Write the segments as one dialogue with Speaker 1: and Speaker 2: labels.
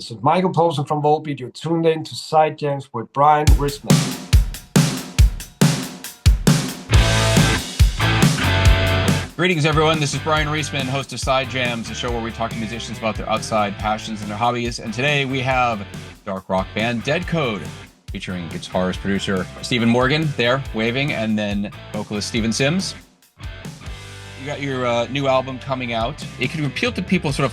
Speaker 1: This is Michael Poulsen from Volbeat. You're tuned in to Side Jams with Brian Risman.
Speaker 2: Greetings, everyone. This is Brian Reisman, host of Side Jams, a show where we talk to musicians about their outside passions and their hobbies. And today we have dark rock band Deadcode, featuring guitarist producer Stephen Morgan there waving, and then vocalist Steven Sims. You got your new album coming out. It could appeal to people sort of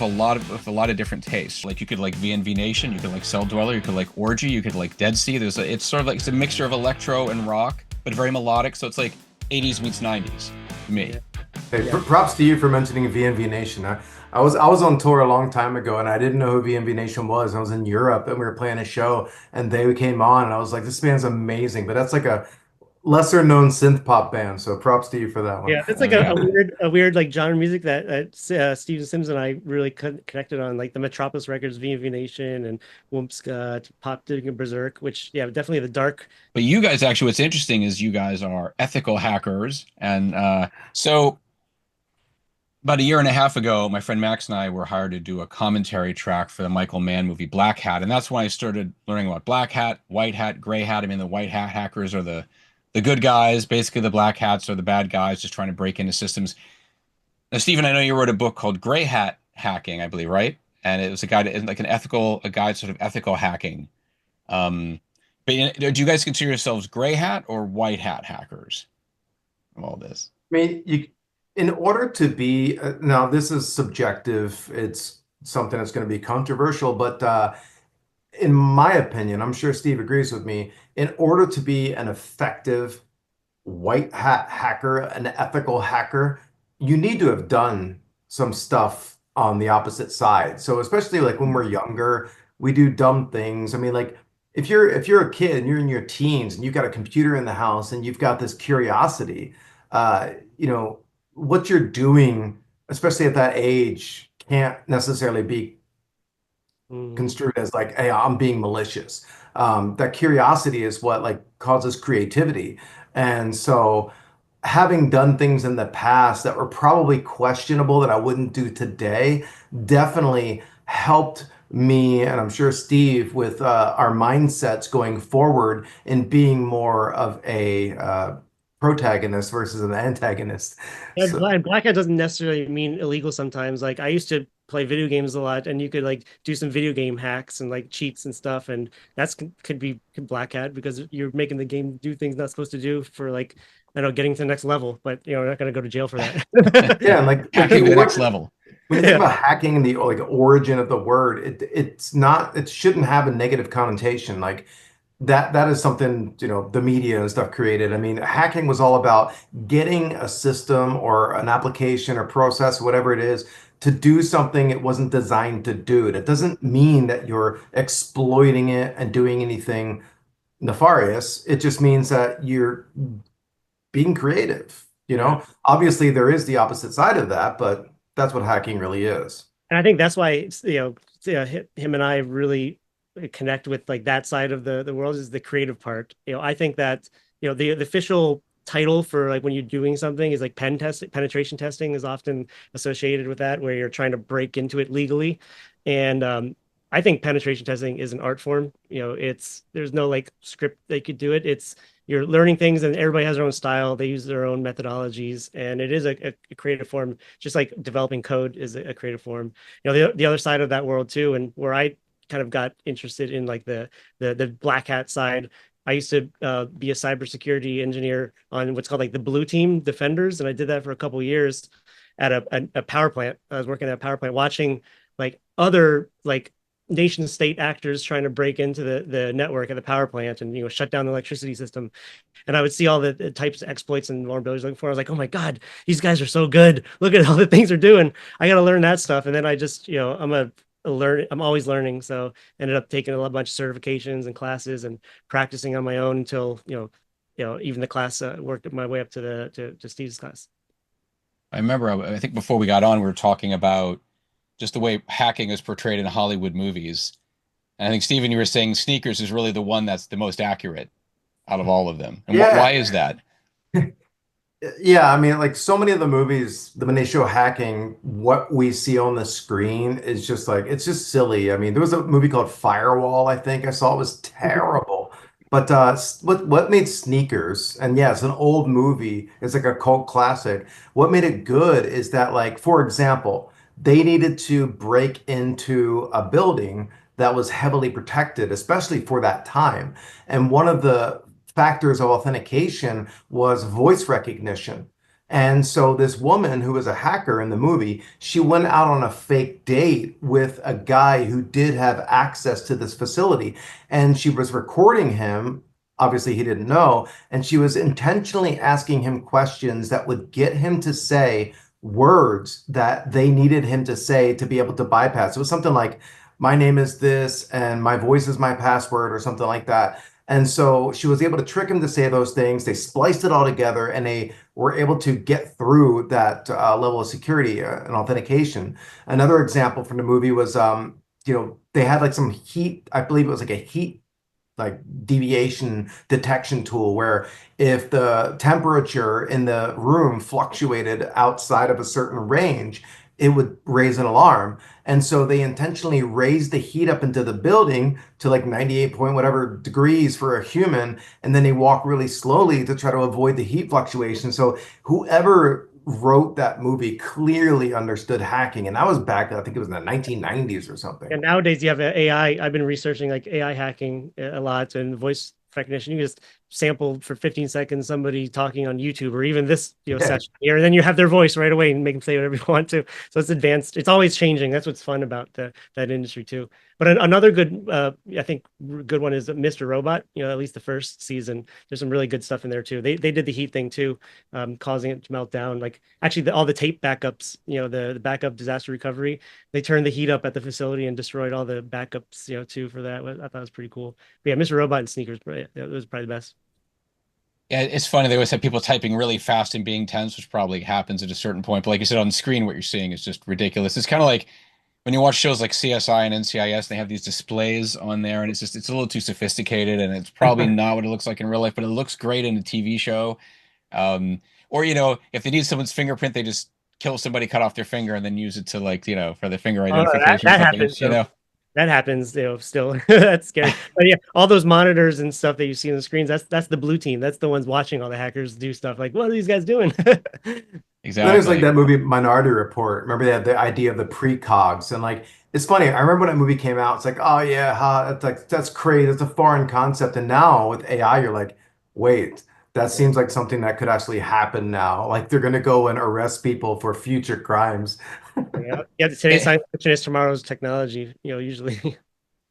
Speaker 2: with a lot of different tastes. Like you could like VNV Nation, you could like Cell Dweller, you could like Orgy, you could like Dead Sea. It's sort of like it's a mixture of electro and rock, but very melodic. So it's like 80s meets 90s to me.
Speaker 3: Yeah. Hey, props to you for mentioning VNV Nation. I was on tour a long time ago, and I didn't know who VNV Nation was. I was in Europe, and we were playing a show, and they came on, and I was like, "This band's amazing." But that's like a lesser known synth pop band, so props to you for that one.
Speaker 4: Yeah, it's like a weird like genre music that Steven Sims and I really connected on, like the Metropolis Records, VNV Nation, and Wumpska, Pop Digging Berserk, which definitely the dark.
Speaker 2: But you guys actually, what's interesting is you guys are ethical hackers, and so. About a year and a half ago, my friend Max and I were hired to do a commentary track for the Michael Mann movie Black Hat, and that's when I started learning about Black Hat, White Hat, Gray Hat. I mean, the White Hat hackers are the good guys. Basically, the Black Hats are the bad guys just trying to break into systems. Now, Stephen, I know you wrote a book called Gray Hat Hacking, I believe, right? And it was a guide, like a guide sort of ethical hacking. But do you guys consider yourselves Gray Hat or White Hat hackers of all this?
Speaker 3: I mean, in order to be, now this is subjective, it's something that's going to be controversial, but in my opinion, I'm sure Steve agrees with me, in order to be an effective white hat hacker, an ethical hacker, you need to have done some stuff on the opposite side. So especially like when we're younger, we do dumb things. I mean, like if you're a kid and you're in your teens and you've got a computer in the house and you've got this curiosity, what you're doing, especially at that age, can't necessarily be construed as like, hey, I'm being malicious. That curiosity is what like causes creativity. And so having done things in the past that were probably questionable that I wouldn't do today definitely helped me, and I'm sure Steve, with our mindsets going forward in being more of a protagonist versus an antagonist.
Speaker 4: And Black Hat doesn't necessarily mean illegal sometimes. Like I used to play video games a lot, and you could like do some video game hacks and like cheats and stuff, and that's could be Black Hat because you're making the game do things not supposed to do for like, I don't know, getting to the next level, but we're not going to go to jail for that.
Speaker 3: Yeah, and like
Speaker 2: hacking the next level.
Speaker 3: When you think about hacking and the like origin of the word, it shouldn't have a negative connotation. Like that is something, the media and stuff created. I mean, hacking was all about getting a system or an application or process, whatever it is, to do something it wasn't designed to do. It doesn't mean that you're exploiting it and doing anything nefarious. It just means that you're being creative. Obviously there is the opposite side of that, but that's what hacking really is.
Speaker 4: And I think that's why, him and I really connect with like that side of the world is the creative part. I think that, the official title for like when you're doing something is like penetration testing is often associated with that, where you're trying to break into it legally. And I think penetration testing is an art form. There's no like script they could do it. You're learning things and everybody has their own style. They use their own methodologies, and it is a creative form, just like developing code is a creative form. The other side of that world too, and where I kind of got interested in like the Black Hat side. I used to be a cybersecurity engineer on what's called like the Blue Team Defenders, and I did that for a couple of years at a power plant. I was working at a power plant, watching like other like nation state actors trying to break into the network at the power plant and shut down the electricity system. And I would see all the types of exploits and vulnerabilities looking for. I was like, oh my God, these guys are so good. Look at all the things they're doing. I got to learn that stuff. And then I just, I'm always learning. So ended up taking a bunch of certifications and classes and practicing on my own until, even the class worked my way up to Steve's class.
Speaker 2: I remember, I think before we got on, we were talking about just the way hacking is portrayed in Hollywood movies. And I think, Stephen, you were saying Sneakers is really the one that's the most accurate out of all of them. And why is that?
Speaker 3: Yeah, I mean, like so many of the movies, when they show hacking, what we see on the screen is just like it's just silly. I mean, there was a movie called Firewall, I think I saw. It was terrible. But what made Sneakers, and yeah, it's an old movie, it's like a cult classic. What made it good is that, like, for example, they needed to break into a building that was heavily protected, especially for that time. And one of the factors of authentication was voice recognition. And so this woman who was a hacker in the movie, she went out on a fake date with a guy who did have access to this facility. And she was recording him. Obviously, he didn't know. And she was intentionally asking him questions that would get him to say words that they needed him to say to be able to bypass. It was something like, my name is this, and my voice is my password, or something like that. And so she was able to trick him to say those things. They spliced it all together and they were able to get through that level of security and authentication. Another example from the movie was, they had like some heat, I believe it was like a heat like deviation detection tool where if the temperature in the room fluctuated outside of a certain range, it would raise an alarm. And so they intentionally raised the heat up into the building to like 98 point whatever degrees for a human, and then they walk really slowly to try to avoid the heat fluctuation. So whoever wrote that movie clearly understood hacking, and that was back, I think it was in the 1990s or something.
Speaker 4: And nowadays you have AI. I've been researching like AI hacking a lot and voice recognition. You just sample for 15 seconds somebody talking on YouTube or even this session here, and then you have their voice right away and make them say whatever you want to. So it's advanced. It's always changing. That's what's fun about that industry too. But another good, I think, good one is Mr. Robot. At least the first season. There's some really good stuff in there too. They did the heat thing too, causing it to melt down. Like actually, all the tape backups. The backup disaster recovery. They turned the heat up at the facility and destroyed all the backups. Too for that. I thought it was pretty cool. But yeah, Mr. Robot and Sneakers. That was probably the best.
Speaker 2: Yeah, it's funny. They always have people typing really fast and being tense, which probably happens at a certain point. But like you said, on the screen, what you're seeing is just ridiculous. It's kind of like when you watch shows like CSI and NCIS, they have these displays on there, and it's a little too sophisticated, and it's probably not what it looks like in real life, but it looks great in a TV show. Or if they need someone's fingerprint, they just kill somebody, cut off their finger, and then use it to for the finger identification
Speaker 4: That
Speaker 2: or something.
Speaker 4: happens. That happens, still. That's scary. But yeah, all those monitors and stuff that you see on the screens, that's the blue team. That's the ones watching all the hackers do stuff. Like, what are these guys doing?
Speaker 2: Exactly.
Speaker 3: There's like that movie Minority Report. Remember they had the idea of the precogs, and like it's funny. I remember when that movie came out. It's like, oh yeah, that's like that's crazy. That's a foreign concept. And now with AI, you're like, wait, that seems like something that could actually happen now. Like they're gonna go and arrest people for future crimes.
Speaker 4: Yeah. Today's science fiction is tomorrow's technology. Usually.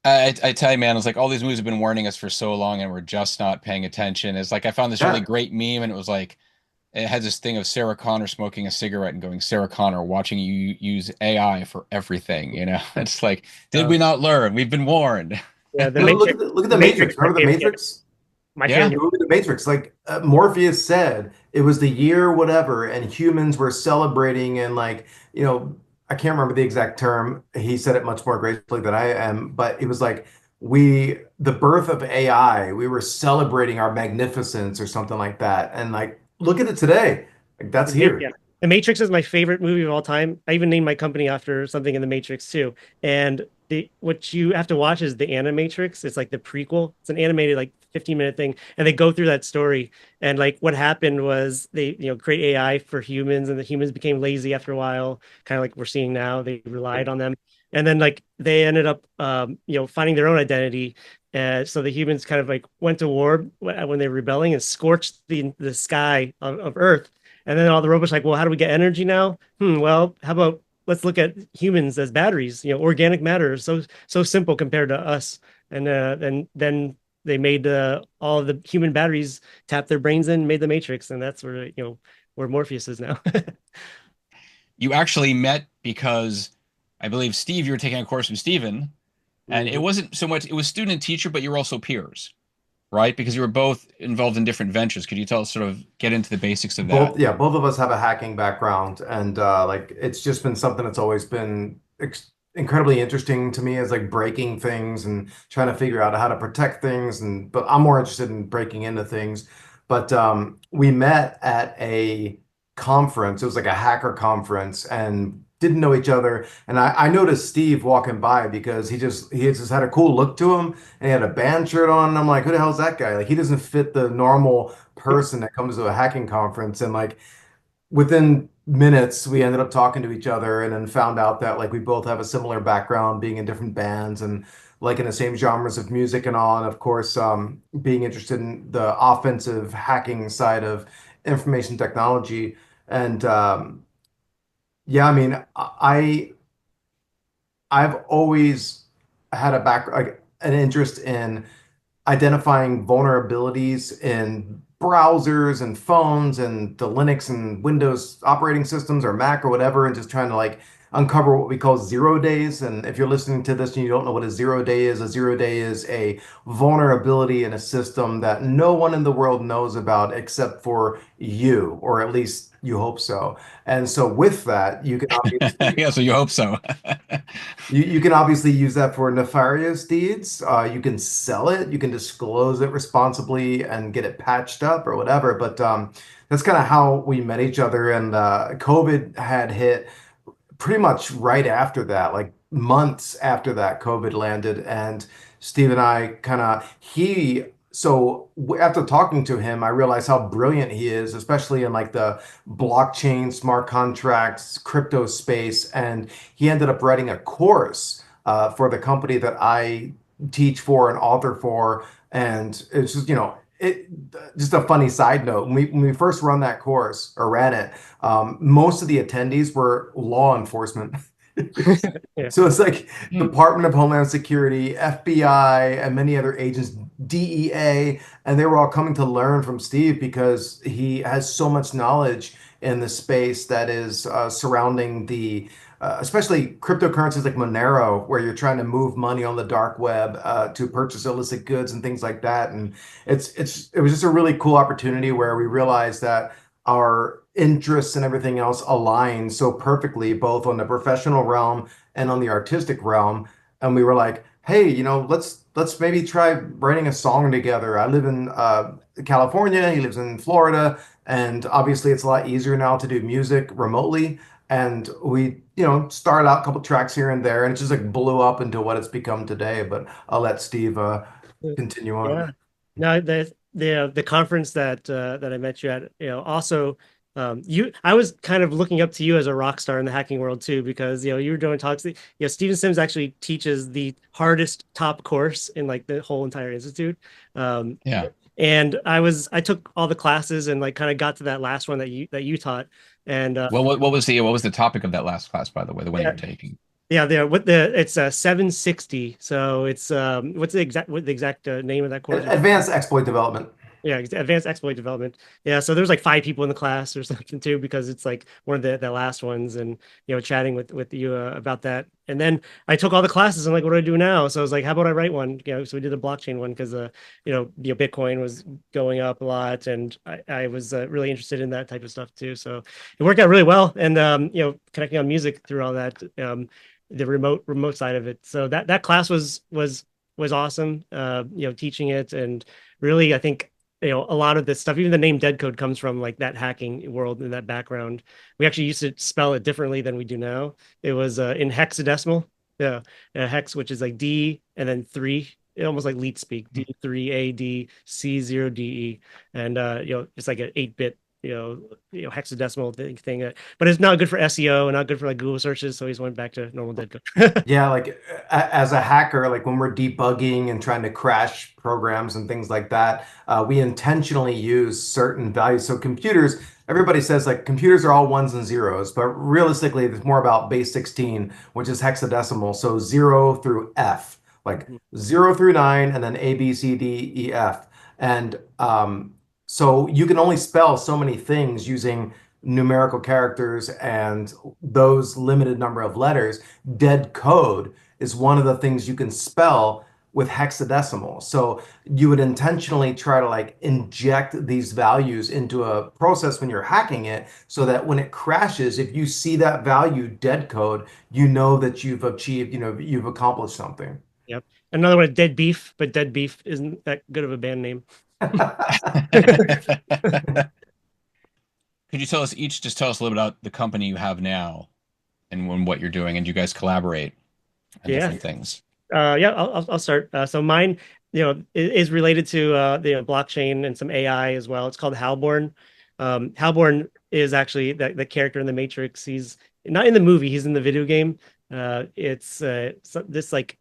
Speaker 2: I tell you, man, it's like all these movies have been warning us for so long, and we're just not paying attention. It's like I found this really
Speaker 3: Yeah.
Speaker 2: great meme, and it was like it had this thing of Sarah Connor smoking a cigarette and going, "Sarah Connor, watching you use AI for everything." It's like, did we not learn? We've been warned.
Speaker 4: Yeah,
Speaker 3: Look at the Matrix. Remember the Matrix?
Speaker 4: My
Speaker 2: Yeah.
Speaker 4: favorite.
Speaker 3: Movie The Matrix. Like Morpheus said, it was the year whatever, and humans were celebrating and like, I can't remember the exact term. He said it much more gracefully than I am, but it was like the birth of AI, we were celebrating our magnificence or something like that. And like, look at it today. Like that's here.
Speaker 4: Yeah. The Matrix is my favorite movie of all time. I even named my company after something in the Matrix too. And what you have to watch is the Animatrix. It's like the prequel. It's an animated like 15-minute thing, and they go through that story. And like what happened was they create AI for humans, and the humans became lazy after a while, kind of like we're seeing now. They relied on them, and then like they ended up finding their own identity. So the humans kind of like went to war when they were rebelling and scorched the sky of Earth. And then all the robots are like, well, how do we get energy now? Well, how about let's look at humans as batteries? Organic matter is so simple compared to us. And then they made all of the human batteries tap their brains in, made the Matrix, and that's where Morpheus is now.
Speaker 2: You actually met because I believe Steve, you were taking a course with Steven, and it wasn't so much, it was student and teacher, but you were also peers, right? Because you were both involved in different ventures. Could you tell us, sort of get into the basics of that?
Speaker 3: Both of us have a hacking background, and like it's just been something that's always been incredibly interesting to me, is like breaking things and trying to figure out how to protect things. But I'm more interested in breaking into things. But we met at a conference. It was like a hacker conference, and didn't know each other. And I noticed Steve walking by because he just had a cool look to him, and he had a band shirt on. And I'm like, who the hell is that guy? Like, he doesn't fit the normal person that comes to a hacking conference. And like, within minutes we ended up talking to each other, and then found out that like we both have a similar background, being in different bands and like in the same genres of music and all. And of course, being interested in the offensive hacking side of information technology. And yeah, I mean, I've always had like an interest in identifying vulnerabilities in browsers and phones and the Linux and Windows operating systems or Mac or whatever, and just trying to like uncover what we call 0 days. And if you're listening to this and you don't know what a 0 day is, a 0 day is a vulnerability in a system that no one in the world knows about except for you, or at least you hope so. And so with that, you can obviously
Speaker 2: Yeah, so you hope so.
Speaker 3: you can obviously use that for nefarious deeds. You can sell it, you can disclose it responsibly and get it patched up or whatever. But that's kind of how we met each other. And COVID had hit pretty much right after that, like months after that, COVID landed. And Steve and I kind of, after talking to him, I realized how brilliant he is, especially in like the blockchain, smart contracts, crypto space. And he ended up writing a course for the company that I teach for and author for. And it's just, just a funny side note. When we first run that course or ran it, most of the attendees were law enforcement.
Speaker 4: Yeah.
Speaker 3: So it's like Department of Homeland Security, FBI, and many other agents, DEA, and they were all coming to learn from Steve because he has so much knowledge in the space that is surrounding especially cryptocurrencies like Monero, where you're trying to move money on the dark web to purchase illicit goods and things like that. And it was just a really cool opportunity where we realized that our interests and everything else align so perfectly, both on the professional realm and on the artistic realm. And we were like, hey, let's maybe try writing a song together. I live in California, he lives in Florida, and obviously it's a lot easier now to do music remotely. And we, started out a couple tracks here and there, and it just like blew up into what it's become today. But I'll let Steve continue on.
Speaker 4: Yeah. No, the conference that I met you at, also I was kind of looking up to you as a rock star in the hacking world too, because you were doing talks. Steven Sims actually teaches the hardest top course in like the whole entire institute.
Speaker 2: Yeah.
Speaker 4: And I took all the classes and like kind of got to that last one that you taught. And
Speaker 2: Well, what was the topic of that last class, by the way, the one you were taking?
Speaker 4: yeah, it's 760. So it's what's the exact name of that course?
Speaker 3: Advanced exploit development.
Speaker 4: Yeah, advanced exploit development. Yeah, so there's like 5 people in the class or something too, because it's like one of the last ones, and chatting with you about that. And then I took all the classes and like, what do I do now? So I was like, how about I write one? So we did a blockchain one because Bitcoin was going up a lot, and I was really interested in that type of stuff too. So it worked out really well, and connecting on music through all that, the remote side of it. So that class was awesome. Teaching it, and really, I think a lot of this stuff, even the name Deadcode, comes from like that hacking world and that background. We actually used to spell it differently than we do now. It was in hexadecimal. Yeah, hex, which is like D and then 3, almost like leet speak, D3AD C0DE, and it's like an 8-bit hexadecimal thing. But it's not good for SEO and not good for like Google searches, so he's went back to normal Deadcode.
Speaker 3: Yeah, like as a hacker, like when we're debugging and trying to crash programs and things like that, we intentionally use certain values. So computers, everybody says like computers are all ones and zeros, but realistically, it's more about base 16, which is hexadecimal. So 0 through F, like 0 through 9, and then A, B, C, D, E, F. And so you can only spell so many things using numerical characters and those limited number of letters. Dead code is one of the things you can spell with hexadecimal. So you would intentionally try to like inject these values into a process when you're hacking it, so that when it crashes, if you see that value dead code, you know that you've achieved, you've accomplished something.
Speaker 4: Yep. Another one, Dead Beef, but Dead Beef isn't that good of a band name.
Speaker 2: Could you tell us each, just tell us a little bit about the company you have now and what you're doing, and do you guys collaborate on
Speaker 4: Yeah.
Speaker 2: different things?
Speaker 4: Yeah, I'll start. So mine, is related to the blockchain and some AI as well. It's called Halborn. Halborn is actually the character in the Matrix. He's not in the movie. He's in the video game. It's this like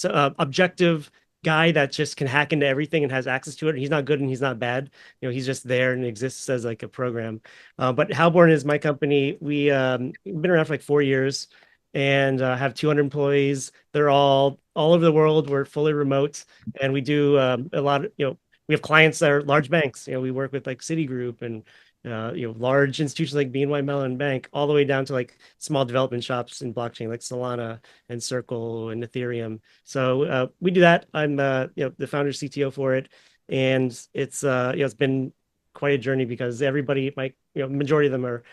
Speaker 4: objective guy that just can hack into everything and has access to it. He's not good and he's not bad. He's just there and exists as like a program. But Halborn is my company. We've been around for like 4 years and have 200 employees. They're all over the world. We're fully remote, and we do a lot of, we have clients that are large banks. We work with like Citigroup and large institutions like BNY Mellon Bank, all the way down to like small development shops in blockchain like Solana and Circle and Ethereum. So we do that. I'm the founder CTO for it, and it's been quite a journey because everybody, majority of them are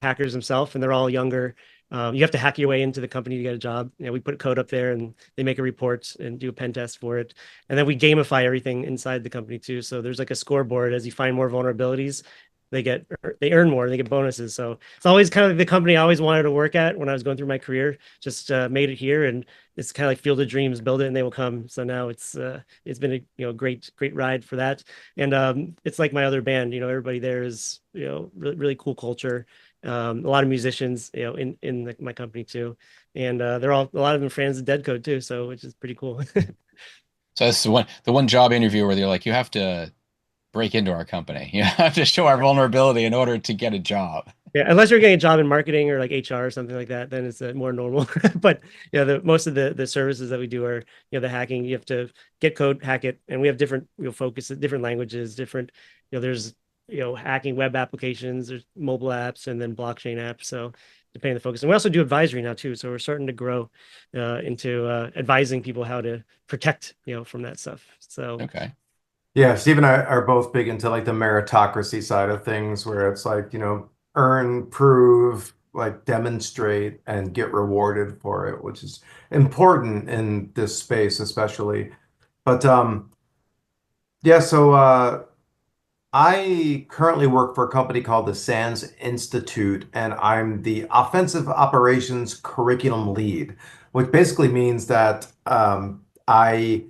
Speaker 4: hackers themselves, and they're all younger. You have to hack your way into the company to get a job. We put code up there and they make a report and do a pen test for it. And then we gamify everything inside the company too. So there's like a scoreboard as you find more vulnerabilities. They earn more, they get bonuses. So it's always kind of like the company I always wanted to work at when I was going through my career. Just made it here, and it's kind of like Field of Dreams, build it and they will come. So now it's been a great ride for that. And it's like my other band. Everybody there is really, really cool culture. A lot of musicians, in my company too, and a lot of them fans of Deadcode too, so which is pretty cool.
Speaker 2: So that's the one job interview where they're like, you have to break into our company. You have to show our vulnerability in order to get a job.
Speaker 4: Yeah, unless you're getting a job in marketing or like HR or something like that, then it's more normal. But most of the services that we do are the hacking. You have to get code, hack it, and we have different focus, different languages, different there's hacking web applications, there's mobile apps, and then blockchain apps. So depending on the focus, and we also do advisory now too. So we're starting to grow into advising people how to protect from that stuff. So
Speaker 2: Okay.
Speaker 3: Yeah, Steve and I are both big into like the meritocracy side of things, where it's like, earn, prove, like demonstrate, and get rewarded for it, which is important in this space, especially. But yeah, so I currently work for a company called the SANS Institute, and I'm the offensive operations curriculum lead, which basically means that I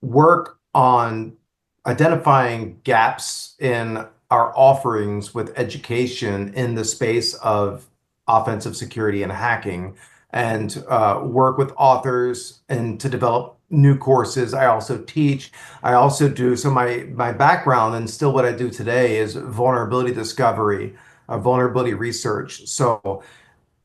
Speaker 3: work on identifying gaps in our offerings with education in the space of offensive security and hacking, and work with authors and to develop new courses. I also teach. I also do. So my background and still what I do today is vulnerability discovery, vulnerability research. So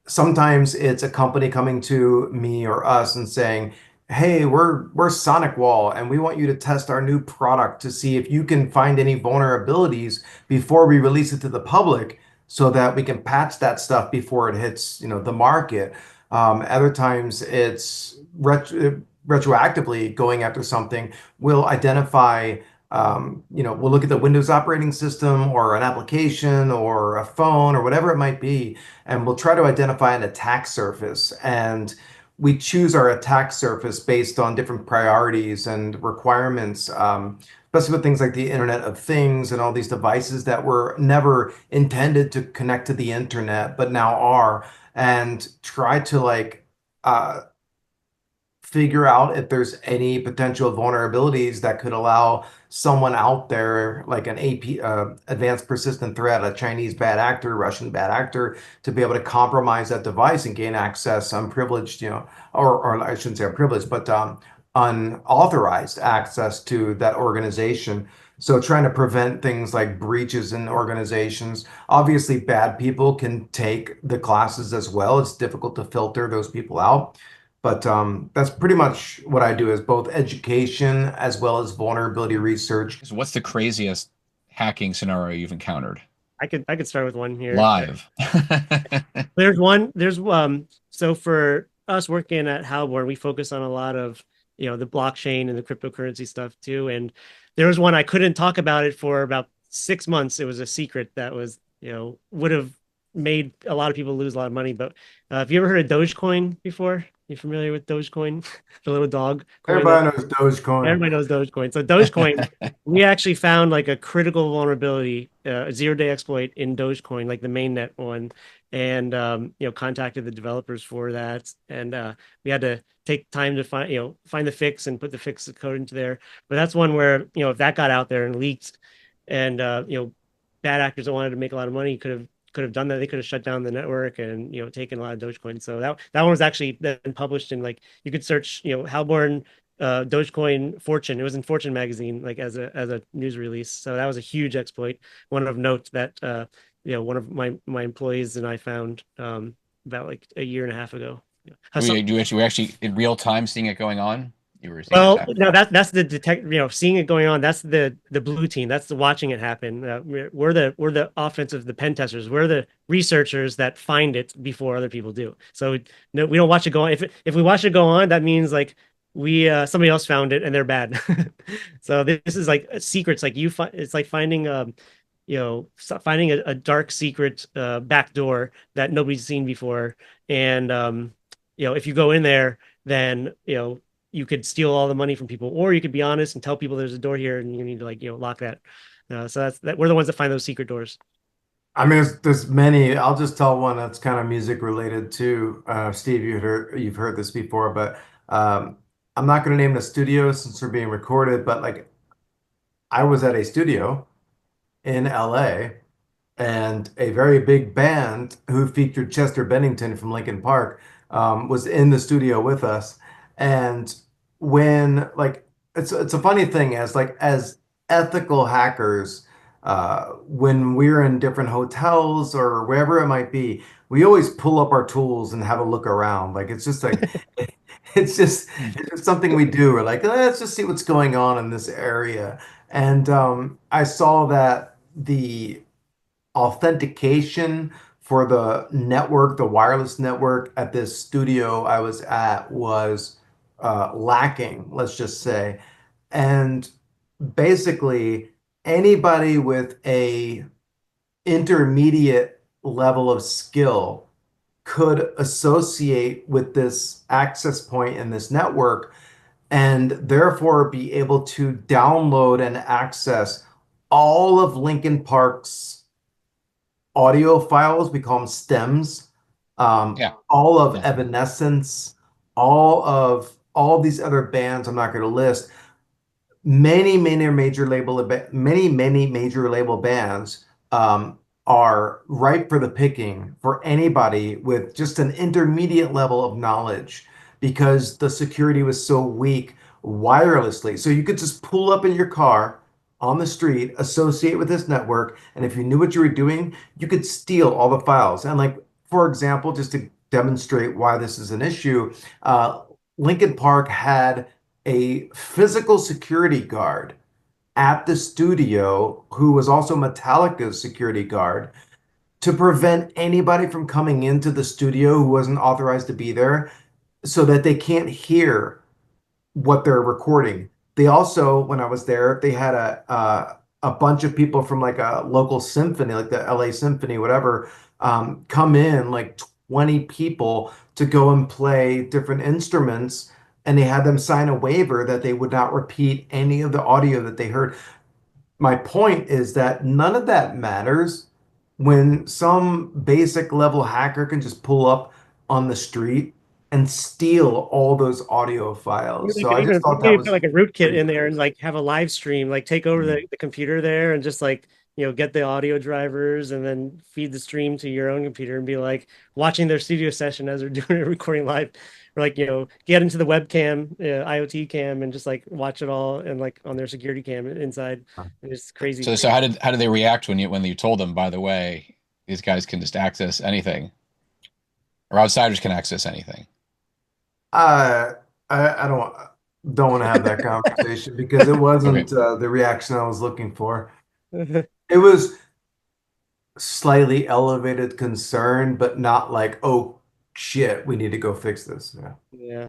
Speaker 3: sometimes it's a company coming to me or us and saying, "Hey, we're Sonic Wall, and we want you to test our new product to see if you can find any vulnerabilities before we release it to the public, so that we can patch that stuff before it hits, the market." Other times it's retroactively going after something. We'll identify. We'll look at the Windows operating system or an application or a phone or whatever it might be, and we'll try to identify an attack surface. And we choose our attack surface based on different priorities and requirements, especially with things like the Internet of Things and all these devices that were never intended to connect to the internet, but now are, and try to figure out if there's any potential vulnerabilities that could allow someone out there, like an AP, advanced persistent threat, a Chinese bad actor, Russian bad actor, to be able to compromise that device and gain access, unprivileged, or I shouldn't say unprivileged, but unauthorized access to that organization. So trying to prevent things like breaches in organizations. Obviously, bad people can take the classes as well. It's difficult to filter those people out. But that's pretty much what I do, is both education as well as vulnerability research.
Speaker 2: So what's the craziest hacking scenario you've encountered
Speaker 4: I could start with one here.
Speaker 2: live?
Speaker 4: So for us working at Halborn, we focus on a lot of the blockchain and the cryptocurrency stuff too. And there was one I couldn't talk about it for about 6 months. It was a secret that was would have made a lot of people lose a lot of money. But have you ever heard of Dogecoin before? You familiar with Dogecoin, the little dog coin that
Speaker 3: Everybody knows Dogecoin.
Speaker 4: everybody knows Dogecoin. So Dogecoin, we actually found like a critical vulnerability, a zero-day exploit in Dogecoin, like the mainnet one, and contacted the developers for that, and we had to take time to find the fix and put the fix code into there. But that's one where if that got out there and leaked, and bad actors that wanted to make a lot of money could have done that. They could have shut down the network and taken a lot of Dogecoin. So that one was actually then published in, like, you could search Halborn Dogecoin Fortune. It was in Fortune magazine, like as a news release. So that was a huge exploit. One of note that one of my employees and I found about like a year and a half ago.
Speaker 2: You were actually in real time seeing it going on. You were seeing
Speaker 4: Well,
Speaker 2: it happen.
Speaker 4: no, that's the detect. Seeing it going on. That's the blue team. That's the watching it happen. We're the offensive, the pen testers. We're the researchers that find it before other people do. So no, we don't watch it go on. If we watch it go on, that means like we somebody else found it and they're bad. So this is like secrets. Like it's like finding finding a dark secret back door that nobody's seen before, and if you go in there, then you could steal all the money from people, or you could be honest and tell people there's a door here and you need to lock that. So that we're the ones that find those secret doors.
Speaker 3: I mean, there's many. I'll just tell one that's kind of music related too. Steve, you've heard this before, but I'm not going to name the studio since we're being recorded. But like, I was at a studio in LA, and a very big band who featured Chester Bennington from Linkin Park was in the studio with us. And when like it's a funny thing as ethical hackers, when we're in different hotels or wherever it might be, we always pull up our tools and have a look around. Like it's just like it's just something we do. We're like, let's just see what's going on in this area. And I saw that the authentication for the network, the wireless network at this studio I was at was lacking, let's just say. And basically, anybody with a intermediate level of skill could associate with this access point in this network and therefore be able to download and access all of Linkin Park's audio files. We call them stems.
Speaker 2: Yeah.
Speaker 3: All of
Speaker 2: Yeah.
Speaker 3: Evanescence, all these other bands I'm not going to list. Many major label bands are ripe for the picking for anybody with just an intermediate level of knowledge because the security was so weak wirelessly. So you could just pull up in your car on the street, associate with this network, and if you knew what you were doing, you could steal all the files. And like, for example, just to demonstrate why this is an issue, Linkin Park had a physical security guard at the studio who was also Metallica's security guard to prevent anybody from coming into the studio who wasn't authorized to be there so that they can't hear what they're recording. They also, when I was there, they had a bunch of people from like a local symphony, like the LA Symphony, whatever, come in, like 20 people to go and play different instruments, and they had them sign a waiver that they would not repeat any of the audio that they heard. My point is that none of that matters when some basic level hacker can just pull up on the street and steal all those audio files. So I just thought that
Speaker 4: Maybe put
Speaker 3: was
Speaker 4: like a rootkit
Speaker 3: pretty
Speaker 4: in there
Speaker 3: cool.
Speaker 4: and like have a live stream, like take over the computer there and just like get the audio drivers and then feed the stream to your own computer and be like watching their studio session as they're doing it, recording live, or like get into the webcam, IoT cam, and just like watch it all and like on their security cam inside. And it's crazy.
Speaker 2: So how did they react when you told them, by the way, these guys can just access anything, or outsiders can access anything?
Speaker 3: Uh, I don't want to have that conversation because it
Speaker 2: Okay.
Speaker 3: wasn't the reaction I was looking for. It was slightly elevated concern, but not like, oh shit, we need to go fix this. Yeah.
Speaker 4: Yeah.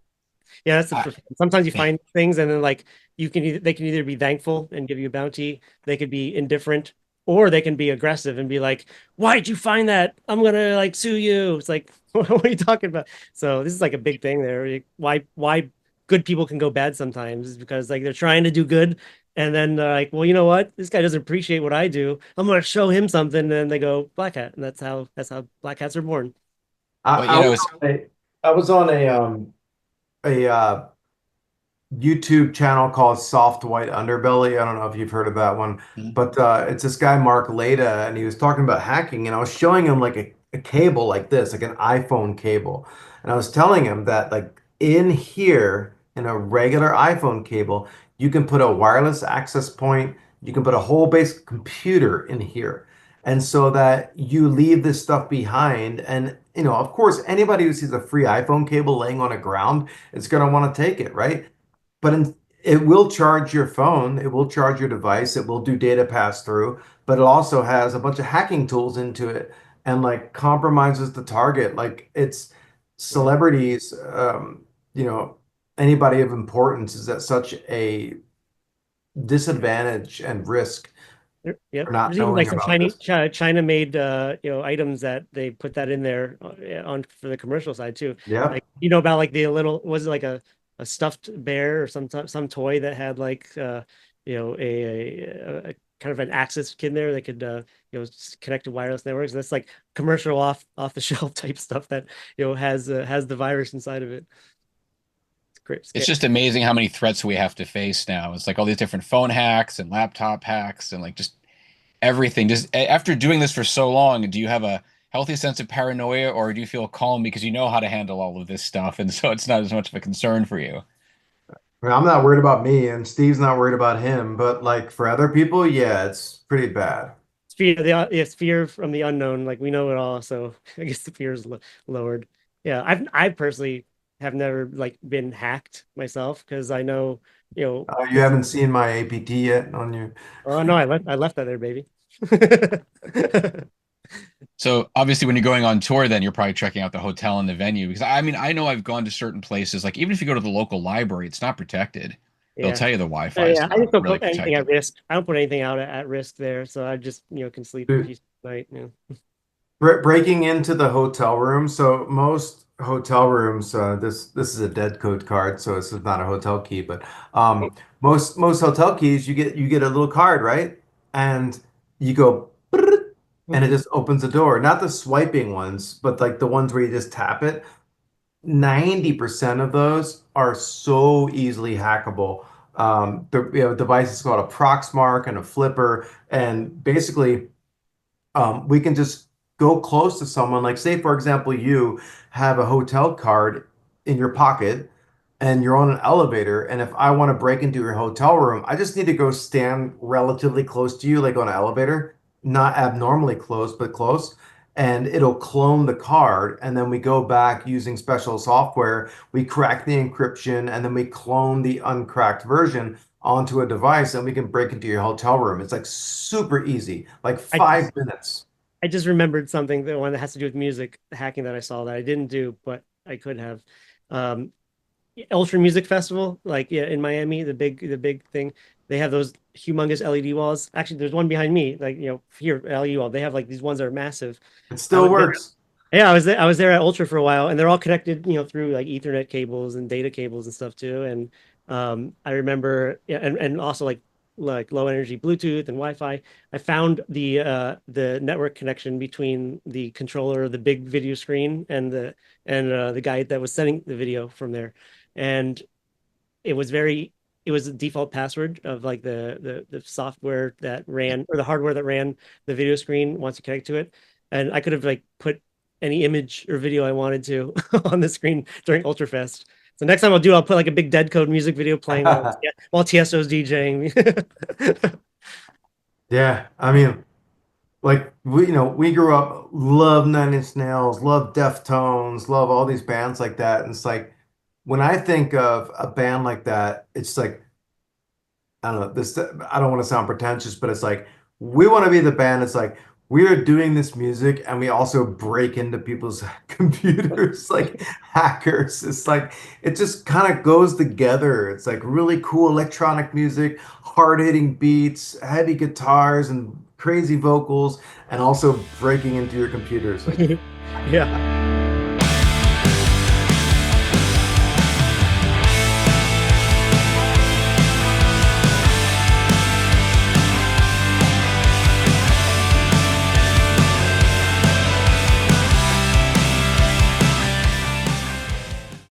Speaker 4: Yeah, that's
Speaker 2: I,
Speaker 4: sometimes you find things and then like they can either be thankful and give you a bounty, they could be indifferent or they can be aggressive and be like, "Why'd you find that? I'm gonna like sue you." It's like, what are you talking about? So this is like a big thing there. Why good people can go bad sometimes is because like they're trying to do good, and then they're like, well, you know what? This guy doesn't appreciate what I do. I'm gonna show him something, and then they go black hat, and that's how black hats are born.
Speaker 2: But
Speaker 3: I was on I was on a YouTube channel called Soft White Underbelly. I don't know if you've heard of that one, but it's this guy Mark Leda, and he was talking about hacking, and I was showing him like a cable like this, like an iPhone cable, and I was telling him that like in here in a regular iPhone cable, you can put a wireless access point, you can put a whole base computer in here, and so that you leave this stuff behind, and of course, anybody who sees a free iPhone cable laying on the ground is going to want to take it, right? But it will charge your phone, it will charge your device, it will do data pass through, but it also has a bunch of hacking tools into it and like compromises the target. Like it's
Speaker 4: Yeah.
Speaker 3: celebrities, you know, anybody of importance is at such a disadvantage and risk
Speaker 4: Yep.
Speaker 3: for not
Speaker 4: There's even like
Speaker 3: knowing
Speaker 4: some
Speaker 3: about
Speaker 4: Chinese
Speaker 3: this.
Speaker 4: China made items that they put that in there on for the commercial side too.
Speaker 3: Yeah.
Speaker 4: Like about like the little was it like a stuffed bear or some toy that had like a kind of an access kit in there that could connect to wireless networks. That's like commercial off the shelf type stuff that has the virus inside of it. It's great.
Speaker 2: it's
Speaker 4: Scary.
Speaker 2: just amazing how many threats we have to face now. It's like all these different phone hacks and laptop hacks and like just everything. Just after doing this for so long, do you have a healthy sense of paranoia, or do you feel calm because you know how to handle all of this stuff, and so it's not as much of a concern for you?
Speaker 3: I mean, I'm not worried about me and Steve's not worried about him, but like for other people, yeah, it's pretty bad.
Speaker 4: It's fear from the unknown. Like we know it all, so I guess the fear is lowered. Yeah, I personally have never like been hacked myself because I know
Speaker 3: You haven't seen my APT yet on you.
Speaker 4: oh no, I left that there, baby.
Speaker 2: So obviously, when you're going on tour, then you're probably checking out the hotel and the venue because I mean, I know I've gone to certain places, like even if you go to the local library, it's not protected. They'll
Speaker 4: Yeah.
Speaker 2: tell you the Wi-Fi is
Speaker 4: I
Speaker 2: not
Speaker 4: just don't
Speaker 2: really
Speaker 4: put anything at
Speaker 2: protected.
Speaker 4: risk. I don't put anything out at risk there, so I just can sleep
Speaker 3: Dude,
Speaker 4: peacefully at night.
Speaker 3: breaking into the hotel room. So most hotel rooms, this is a Deadcode card, so this is not a hotel key, but most hotel keys you get a little card, right? And you go and it just opens the door. Not the swiping ones, but like the ones where you just tap it. 90% of those are so easily hackable. The device is called a Proxmark and a flipper, and basically we can just go close to someone. Like, say, for example, you have a hotel card in your pocket and you're on an elevator. And if I want to break into your hotel room, I just need to go stand relatively close to you, like on an elevator, not abnormally close, but close. And it'll clone the card. And then we go back using special software. We crack the encryption and then we clone the uncracked version onto a device and we can break into your hotel room. It's like super easy, like
Speaker 4: I
Speaker 3: five
Speaker 4: just
Speaker 3: minutes.
Speaker 4: I just remembered something, the one that has to do with music hacking that I saw that I didn't do, but I could have. Um, Ultra Music Festival, like yeah, in Miami, the big thing. They have those humongous LED walls. Actually, there's one behind me, like here, LED wall. They have like these ones that are massive.
Speaker 3: It
Speaker 4: I
Speaker 3: still
Speaker 4: was there.
Speaker 3: works.
Speaker 4: Yeah, I was there at Ultra for a while, and they're all connected, through like Ethernet cables and data cables and stuff too. And I remember, yeah, and also like low energy Bluetooth and Wi-Fi. I found the network connection between the controller, the big video screen, and the guy that was sending the video from there, and it was very it was a default password of like the software that ran or the hardware that ran the video screen once you connect to it, and I could have like put any image or video I wanted to on the screen during Ultrafest. So next time I'll put like a big Deadcode music video playing while Tiesto's DJing.
Speaker 3: Yeah, I mean, like we grew up, love Nine Inch Nails, love Deftones, love all these bands like that. And it's like when I think of a band like that, it's like I don't know, this I don't want to sound pretentious, but it's like we want to be the band. It's like we are doing this music and we also break into people's computers like hackers. It's like it just kind of goes together. It's like really cool electronic music, hard-hitting beats, heavy guitars, and crazy vocals and also breaking into your computers. Like,
Speaker 4: Yeah.